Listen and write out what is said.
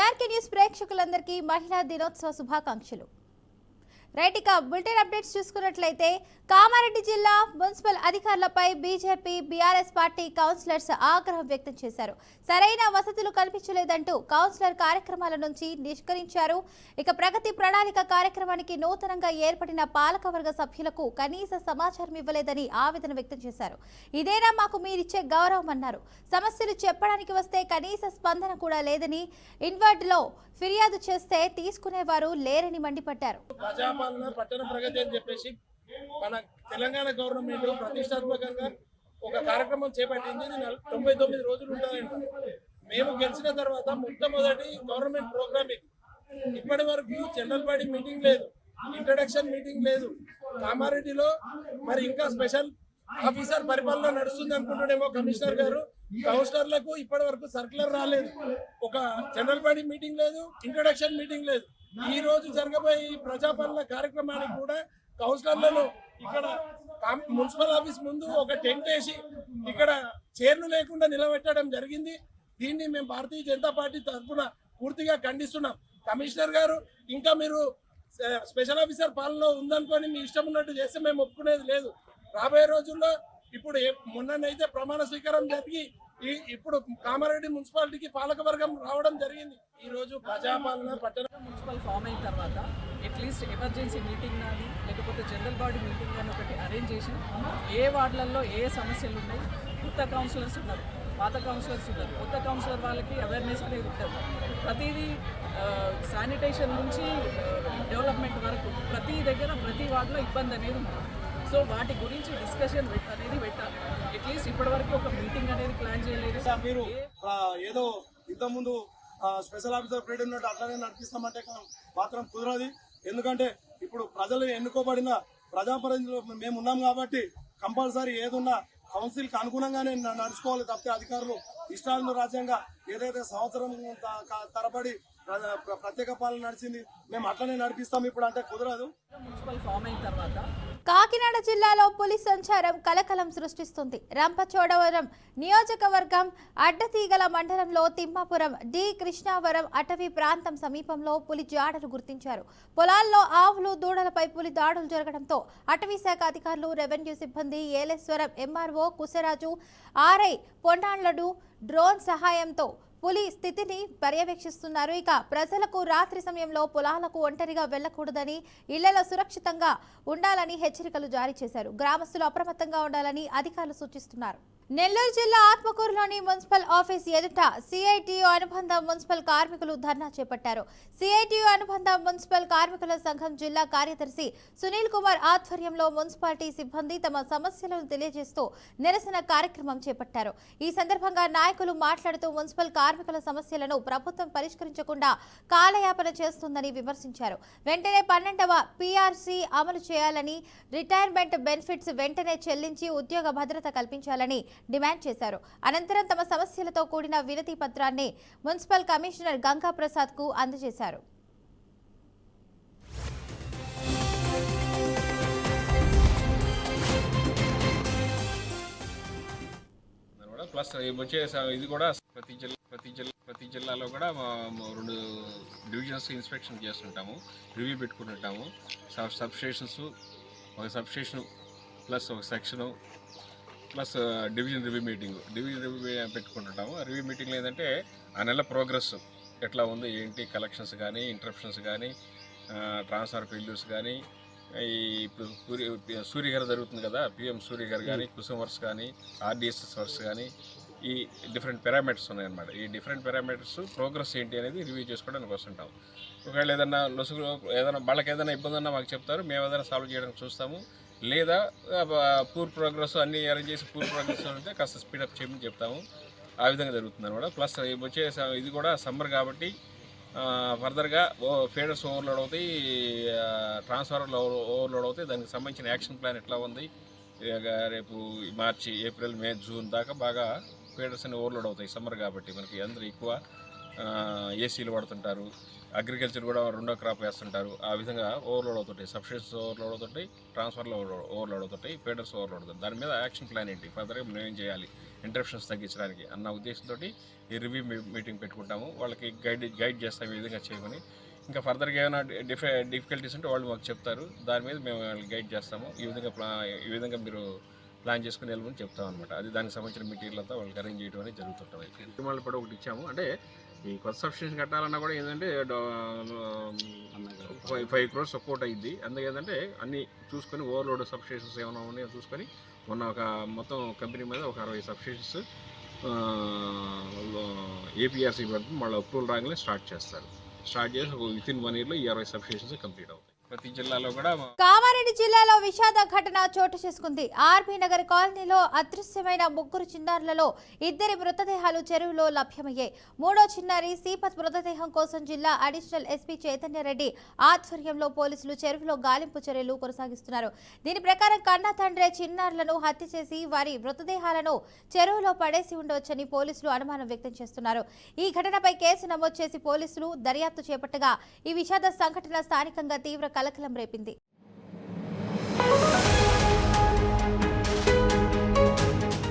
ARK news ప్రేక్షకులందరికీ మహిళా దినోత్సవ శుభాకాంక్షలు. రైట్, ఇక బులెటిన్ అప్డేట్స్ చూసుకున్నట్లయితే కామారెడ్డి జిల్లా మున్సిపల్ అధికారులపై బీజేపీ బీఆర్ఎస్ పార్టీ కౌన్సిలర్స్ ఆగ్రహం వ్యక్తం చేశారు. సరైన వసతులు కల్పించలేదంటూ కౌన్సిలర్ కార్యక్రమాల నుంచి నిష్కరించారు. ఇక ప్రగతి ప్రణాళిక కార్యక్రమానికి నూతనంగా ఏర్పడిన పాలకవర్గ సభ్యులకు కనీస సమాచారం ఇవ్వలేదని ఆవేదన వ్యక్తం చేశారు. ఇదేనా మాకు మీరిచ్చే గౌరవం అన్నారు. సమస్యలు చెప్పడానికి వస్తే కనీస స్పందన కూడా లేదని, ఇన్వర్డ్లో ఫిర్యాదు చేస్తే తీసుకునేవారు లేరని మండిపడ్డారు. ప్రజాపాలన పట్టణ ప్రగతి అని చెప్పేసి మన తెలంగాణ గవర్నమెంట్ ప్రతిష్టాత్మకంగా ఒక కార్యక్రమం చేపట్టింది. 99 రోజులు ఉంటుందంట. మేము గెలిచిన తర్వాత మొట్టమొదటి గవర్నమెంట్ ప్రోగ్రామ్ ఇది. ఇప్పటి వరకు జనరల్ బాడీ మీటింగ్ లేదు, ఇంట్రడక్షన్ మీటింగ్ లేదు. కామారెడ్డిలో మరి ఇంకా స్పెషల్ ఆఫీసర్ పరిపాలన నడుస్తుంది అనుకుంటున్నామో కమిషనర్ గారు. కౌన్సిలర్లకు ఇప్పటి వరకు సర్కులర్ రాలేదు. ఒక జనరల్ బాడీ మీటింగ్ లేదు, ఇంట్రడక్షన్ మీటింగ్ లేదు. ఈ రోజు జరగబోయే ప్రజాపాలన కార్యక్రమానికి కూడా కౌన్సిలర్లను ఇక్కడ మున్సిపల్ ఆఫీస్ ముందు ఒక టెంట్ వేసి ఇక్కడ చైర్లు లేకుండా నిలబెట్టడం జరిగింది. దీన్ని మేము భారతీయ జనతా పార్టీ తరఫున పూర్తిగా ఖండిస్తున్నాం. కమిషనర్ గారు, ఇంకా మీరు స్పెషల్ ఆఫీసర్ పాలన ఉందనుకొని మీ ఇష్టం ఉన్నట్టు చేస్తే మేము ఒప్పుకునేది లేదు. రాబోయే రోజుల్లో ఇప్పుడు మొన్ననైతే ప్రమాణ స్వీకారం జరిగి ఇప్పుడు కామారెడ్డి మున్సిపాలిటీకి పాలకవర్గం రావడం జరిగింది. ఈ రోజు ప్రజాపాలన పట్టణ మున్సిపల్ ఫామ్ అయిన తర్వాత అట్లీస్ట్ ఎమర్జెన్సీ మీటింగ్ కానీ లేకపోతే జనరల్ బాడీ మీటింగ్ కానీ ఒకటి అరేంజ్ చేసి ఏ వార్డులలో ఏ సమస్యలు ఉన్నాయి, కొత్త కౌన్సిలర్స్ ఉన్నారు, పాత కౌన్సిలర్స్ ఉన్నారు, కొత్త కౌన్సిలర్ వాళ్ళకి అవేర్నెస్ అనేది ఉంటుంది. ప్రతిదీ శానిటేషన్ నుంచి డెవలప్మెంట్ వరకు ప్రతి దగ్గర ప్రతి వార్డులో ఇబ్బంది అనేది ఉంటుంది. సో వాటి గురించి డిస్కషన్ అనేది పెట్టాలి. అట్లీస్ట్ ఇప్పటివరకు ఒక మీటింగ్ అనేది ప్లాన్ చేయలేదు. మీరు ఏదో ఇంతకుముందు స్పెషల్ ఆఫీసర్ పీరియడ్ ఉన్నట్టు అట్లనే నడిపిస్తామంటే మాత్రం కుదరదు. ఎందుకంటే ఇప్పుడు ప్రజలు ఎన్నుకోబడిన ప్రజాప్రతినిధులు మేము ఉన్నాం కాబట్టి కంపల్సరీ ఏదున్నా కౌన్సిల్కి అనుగుణంగానే నడుచుకోవాలి తప్పితే అధికారులు ఇష్టాలను రాజ్యంగా ఏదైతే సంవత్సరం తరబడి ప్రత్యేక పాలన నడిచింది మేము అట్లనే నడిపిస్తాం ఇప్పుడు అంటే కుదరదు. మున్సిపల్ ఫామ్ అయిన తర్వాత కాకినాడ జిల్లాలో పులి సంచారం కలకలం సృష్టిస్తుంది. రంపచోడవరం నియోజకవర్గం అడ్డతీగల మండలంలో తిమ్మాపురం డి కృష్ణావరం అటవీ ప్రాంతం సమీపంలో పులి జాడలు గుర్తించారు. పొలాల్లో ఆవులు దూడలపై పులి దాడులు జరగడంతో అటవీ శాఖ అధికారులు, రెవెన్యూ సిబ్బంది, ఏలేశ్వరం ఎంఆర్ఓ కుసరాజు, ఆర్ఐ పొన్నాళ్లడు డ్రోన్ సహాయంతో పులి స్థితిని పర్యవేక్షిస్తున్నారు. ఇక ప్రజలకు రాత్రి సమయంలో పొలాలకు ఒంటరిగా వెళ్లకూడదని, ఇళ్లలో సురక్షితంగా ఉండాలని హెచ్చరికలు జారీ చేశారు. గ్రామస్తులు అప్రమత్తంగా ఉండాలని అధికారులు సూచిస్తున్నారు. నెల్లూరు జిల్లా ఆత్మకూరులోని మున్సిపల్ ఆఫీస్ ఎదుట సిఐటియు అనుబంధ మున్సిపల్ కార్మికులు ధర్నా చేపట్టారు. సిఐటియు అనుబంధ మున్సిపల్ కార్మికుల సంఘం జిల్లా కార్యదర్శి సునీల్ కుమార్ ఆధ్వర్యంలో మున్సిపాలిటీ సిబ్బంది తమ సమస్యలను తెలియజేస్తూ నిరసన కార్యక్రమం చేపట్టారు. ఈ సందర్భంగా నాయకులు మాట్లాడుతూ మున్సిపల్ కార్మికుల సమస్యలను ప్రభుత్వం పరిష్కరించకుండా కాలయాపన చేస్తుందని విమర్శించారు. వెంటనే 12వ పిఆర్సి అమలు చేయాలని, రిటైర్మెంట్ బెనిఫిట్స్ వెంటనే చెల్లించి ఉద్యోగ భద్రత కల్పించాలని డిమాండ్ చేశారు. అనంతరం తమ సమస్యలతో కూడిన వినతి పత్రాన్ని మున్సిపల్ కమిషనర్ గంగా ప్రసాద్ కు అందజేశారు. ప్లస్ వచ్చే ఇది కూడా ప్రతి జిల్లాలో కూడా 2 డివిజన్స్ ఇన్స్పెక్షన్ చేస్తుంటాము, రివ్యూ పెట్టుకుంటుంటాము. సబ్ స్టేషన్స్, ఒక సబ్ స్టేషన్ ప్లస్ ఒక సెక్షను ప్లస్ డివిజన్ రివ్యూ పెట్టుకుంటుంటాము. రివ్యూ మీటింగ్లో ఏంటంటే ఆ నెల ప్రోగ్రెస్ ఎట్లా ఉంది, ఏంటి, కలెక్షన్స్ కానీ, ఇంటరప్షన్స్ కానీ, ట్రాన్స్ఫర్ ఫెయిల్యూర్స్ కానీ, ఇప్పుడు సూర్యగారు జరుగుతుంది కదా, పిఎం సూర్యగారు కానీ, కుసుమ్ వర్క్స్ కానీ, ఆర్డిఎస్ఎస్ వర్క్స్ కానీ, ఈ డిఫరెంట్ పారామీటర్స్ ఉన్నాయన్నమాట. ఈ డిఫరెంట్ పారామీటర్స్ ప్రోగ్రెస్ ఏంటి అనేది రివ్యూ చేసుకోవడానికి వస్తుంటాం. ఒకవేళ ఏదైనా వాళ్ళకి ఏదైనా ఇబ్బంది ఉన్నా మాకు చెప్తారు, మేము ఏదైనా సాల్వ్ చేయడానికి చూస్తాము. లేదా పూర్ ప్రోగ్రెస్ అన్నీ అరేంజ్ చేసి పూర్ ప్రోగ్రెస్ ఉంటే కాస్త స్పీడప్ చేయమని చెప్తాము. ఆ విధంగా జరుగుతుంది అనమాట. ప్లస్ వచ్చే ఇది కూడా సమ్మర్ కాబట్టి ఫర్దర్గా ఫీడర్స్ ఓవర్లోడ్ అవుతాయి, ట్రాన్స్ఫార్మర్లు ఓవర్లోడ్ అవుతాయి. దానికి సంబంధించిన యాక్షన్ ప్లాన్ ఎట్లా ఉంది, రేపు మార్చి, ఏప్రిల్, మే, జూన్ దాకా బాగా ఫీడర్స్ అన్ని ఓవర్లోడ్ అవుతాయి సమ్మర్ కాబట్టి. మనకి అందరూ ఎక్కువ ఏసీలు వాడుతుంటారు, అగ్రికల్చర్ కూడా రెండో క్రాప్ వేస్తుంటారు. ఆ విధంగా ఓవర్లోడ్ అవుతుంటాయి, సబ్స్టేషన్స్ ఓవర్లోడ్ అవుతుంటాయి, ట్రాన్స్ఫర్లో ఓవర్లోడ్ అవుతుంటాయి, పేడర్స్ ఓవర్లోడ్ అవుతాయి. దాని మీద యాక్షన్ ప్లాన్ ఏంటి, ఫర్దర్గా మేము ఏం చేయాలి ఇంటరప్షన్స్ తగ్గించడానికి అన్న ఉద్దేశంతో ఈ రివ్యూ మీటింగ్ పెట్టుకుంటాము. వాళ్ళకి గైడ్ చేస్తాము ఈ విధంగా చేయమని. ఇంకా ఫర్దర్గా ఏమైనా డిఫికల్టీస్ ఉంటే వాళ్ళు మాకు చెప్తారు, దాని మీద మేము వాళ్ళకి గైడ్ చేస్తాము. ఈ విధంగా మీరు ప్లాన్ చేసుకుని వెళ్ళమని చెప్తాం అనమాట. అది దానికి సంబంధించిన మెటీరియల్ అంతా వాళ్ళకి అరేంజ్ చేయడం అనేది జరుగుతుంటుంది. వాళ్ళు కూడా ఒకటి ఇచ్చాము, అంటే ఈ కొత్త సబ్స్టేషన్ కట్టాలన్నా కూడా ఏంటంటే 5 crores సపోర్ట్ అయ్యింది. అందుకే ఏంటంటే అన్నీ చూసుకొని ఓవర్లోడ్ సబ్స్టేషన్స్ ఏమైనా ఉన్నాయో చూసుకొని మొన్న ఒక మొత్తం కంపెనీ మీద ఒక 60 సబ్స్టేషన్స్ ఏపీఆర్సీ పడుతుంది. మళ్ళీ అప్రూవల్ రాగానే స్టార్ట్ చేస్తారు. స్టార్ట్ చేసి వితిన్ 1 yearలో ఈ 60 సబ్స్టేషన్స్ కంప్లీట్ అవుతాయి. ప్రతి జిల్లాలో కూడా కామారెడ్డి జిల్లాలో విషాద ఘటన చోటు చేసుకుంది. ఆర్బీ నగర్ కాలనీలో అదృశ్యమైన 3 చిన్నారులలో 2 మృతదేహాలు చెరువులో లభ్యమయ్యాయి. 3వ చిన్నారి సీపత్ మృతదేహం కోసం జిల్లా అడిషనల్ ఎస్పీ చైతన్యరెడ్డి ఆధ్వర్యంలో పోలీసులు చెరువులో గాలింపు చర్యలు కొనసాగిస్తున్నారు. దీని ప్రకారం కన్న తండ్రి చిన్నారులను హత్య చేసి వారి మృతదేహాలను చెరువులో పడేసి ఉండవచ్చని పోలీసులు అనుమానం వ్యక్తం చేస్తున్నారు. ఈ ఘటనపై కేసు నమోదు చేసి పోలీసులు దర్యాప్తు చేపట్టగా ఈ విషాద సంఘటన స్థానికంగా తీవ్ర కలకలం రేపింది.